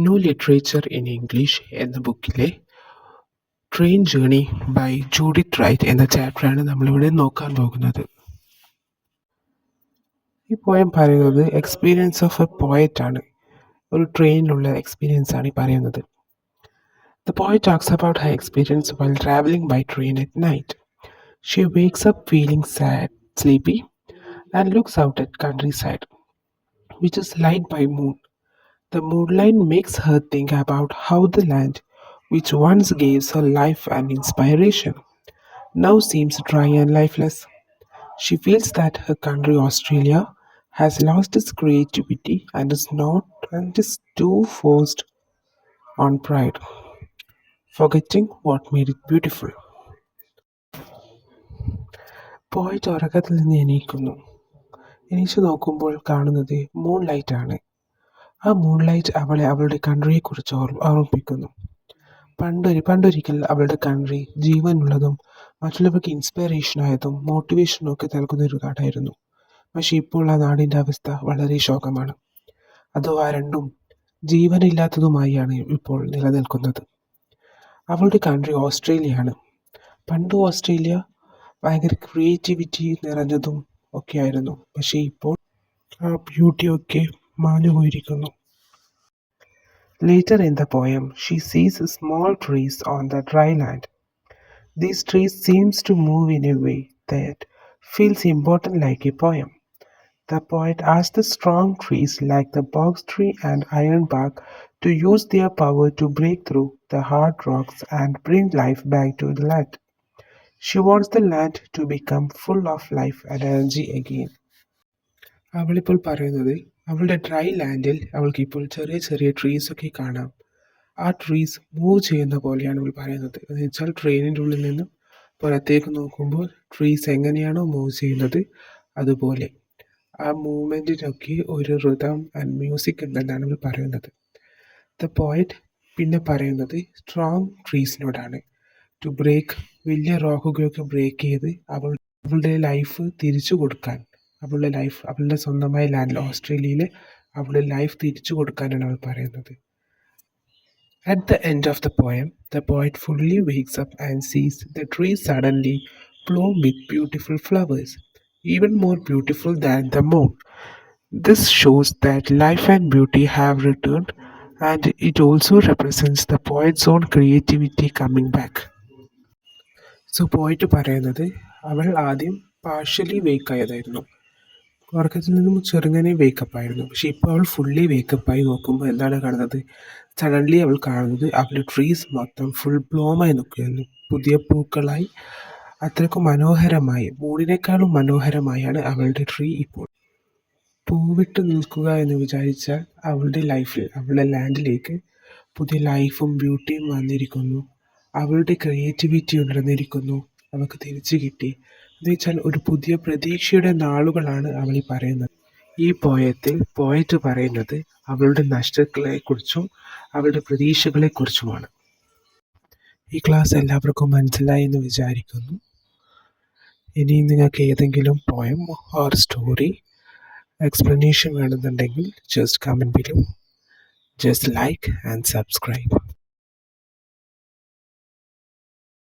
New literature in English എന്ന ബുക്കിലെ train journey by Judith Wright എന്ന ചാപ്റ്ററാണ് നമ്മളിവിടെ നോക്കാൻ പോകുന്നത്. ഈ പോയം പറയുന്നത് എക്സ്പീരിയൻസ് ഓഫ് എ പോയറ്റ് ആണ്. ഒരു ട്രെയിനിലുള്ള എക്സ്പീരിയൻസ് ആണ് ഈ പറയുന്നത്. The poet talks about her experience while traveling by train at night. She wakes up feeling sad, sleepy, and looks out at countryside, which is light by moon. The moonlight makes her think about how the land, which once gave her life and inspiration, now seems dry and lifeless. She feels that her country, Australia, has lost its creativity and is too forced on pride, forgetting what made it beautiful. പോയിട്ട് ഉറക്കത്തിൽ നിന്ന് എണീക്കുന്നു. എണീച്ചു നോക്കുമ്പോൾ കാണുന്നത് moon ലൈറ്റാണ്. ആ moon light അവളെ അവളുടെ കൺട്രിയെക്കുറിച്ച് ഓർമ്മിപ്പിക്കുന്നു. പണ്ടൊരിക്കൽ അവളുടെ കൺട്രി ജീവനുള്ളതും മറ്റുള്ളവർക്ക് ഇൻസ്പിറേഷനായതും മോട്ടിവേഷനും ഒക്കെ നൽകുന്ന ഒരു നാടായിരുന്നു. പക്ഷെ ഇപ്പോൾ ആ നാടിൻ്റെ അവസ്ഥ വളരെ ശോകമാണ്. അതോ ആ രണ്ടും ജീവനില്ലാത്തതുമായാണ് ഇപ്പോൾ നിലനിൽക്കുന്നത്. അവളുടെ കൺട്രി ഓസ്ട്രേലിയയാണ്. പണ്ട് ഓസ്ട്രേലിയ ഭയങ്കര ക്രിയേറ്റിവിറ്റി നിറഞ്ഞതും ഒക്കെ ആയിരുന്നു. പക്ഷേ ഇപ്പോൾ ആ ബ്യൂട്ടിയൊക്കെ മാഞ്ഞു പോയിരിക്കുന്നു. Later in the poem, she sees small trees on the dry land. These trees seems to move in a way that feels important like a poem. The poet asks the strong trees like the box tree and ironbark to use their power to break through the hard rocks and bring life back to the land. She wants the land to become full of life and energy again. അവളിപ്പോൾ പറയുന്നത് അവളുടെ dry ലാൻഡിൽ അവൾക്കിപ്പോൾ ചെറിയ ചെറിയ trees ഒക്കെ കാണാം. ആ trees move ചെയ്യുന്ന പോലെയാണ് അവൾ പറയുന്നത്. എന്ന് വെച്ചാൽ ട്രെയിനിൻ്റെ ഉള്ളിൽ നിന്നും പുറത്തേക്ക് നോക്കുമ്പോൾ ട്രീസ് എങ്ങനെയാണോ മൂവ് ചെയ്യുന്നത് അതുപോലെ ആ മൂവ്മെൻറ്റിനൊക്കെ ഒരു റിതം ആൻഡ് മ്യൂസിക് ഉണ്ടെന്നാണ് അവൾ പറയുന്നത്. ദ പോയറ്റ് പിന്നെ പറയുന്നത് സ്ട്രോങ് ട്രീസിനോടാണ്. ടു ബ്രേക്ക് വലിയ റോക്കുകളൊക്കെ ബ്രേക്ക് ചെയ്ത് അവളുടെ ലൈഫ് തിരിച്ചു കൊടുക്കാൻ, അവളുടെ സ്വന്തമായ ലാൻഡിൽ ഓസ്ട്രേലിയയിൽ അവളുടെ ലൈഫ് തിരിച്ചു കൊടുക്കാനാണ് അവൾ പറയുന്നത്. At the end of the poem, the poet fully wakes up and sees the trees suddenly bloom with beautiful flowers, even more beautiful than the moon. This shows that life and beauty have returned, and it also represents the poet's own creativity coming back. So പോയിട്ട് പറയുന്നത് അവൾ ആദ്യം partially വേക്കായതായിരുന്നു. ഉറക്കത്തിൽ നിന്നും ചെറുങ്ങനെ വേക്കപ്പായിരുന്നു. പക്ഷെ ഇപ്പോൾ അവൾ ഫുള്ളി വേക്കപ്പായി നോക്കുമ്പോൾ എന്താണ് കാണുന്നത്? സഡൻലി അവൾ കാണുന്നത് അവളുടെ ട്രീസ് മൊത്തം ഫുൾ ബ്ലോമായി നിൽക്കുകയായിരുന്നു. പുതിയ പൂക്കളായി അത്രയ്ക്കും മനോഹരമായി, മൂടിനേക്കാളും മനോഹരമായാണ് അവളുടെ ട്രീ ഇപ്പോൾ. പൂവിട്ട് നിൽക്കുക എന്ന് വിചാരിച്ചാൽ അവളുടെ ലൈഫിൽ, അവളുടെ ലാൻഡിലേക്ക് പുതിയ ലൈഫും ബ്യൂട്ടിയും വന്നിരിക്കുന്നു. അവളുടെ ക്രിയേറ്റിവിറ്റി ഉണർന്നിരിക്കുന്നു. അവൾക്ക് തിരിച്ചു കിട്ടി എന്ന് വെച്ചാൽ ഒരു പുതിയ പ്രതീക്ഷയുടെ നാളുകളാണ് അവൾ ഈ പറയുന്നത്. ഈ പോയത്തിൽ പോയറ്റ് പറയുന്നത് അവളുടെ നഷ്ടങ്ങളെക്കുറിച്ചും അവളുടെ പ്രതീക്ഷകളെക്കുറിച്ചുമാണ്. ഈ ക്ലാസ് എല്ലാവർക്കും മനസ്സിലായി എന്ന് വിചാരിക്കുന്നു. ഇനി നിങ്ങൾക്ക് ഏതെങ്കിലും പോയം ഓർ സ്റ്റോറി എക്സ്പ്ലനേഷൻ വേണമെന്നുണ്ടെങ്കിൽ just comment below. Just like and subscribe.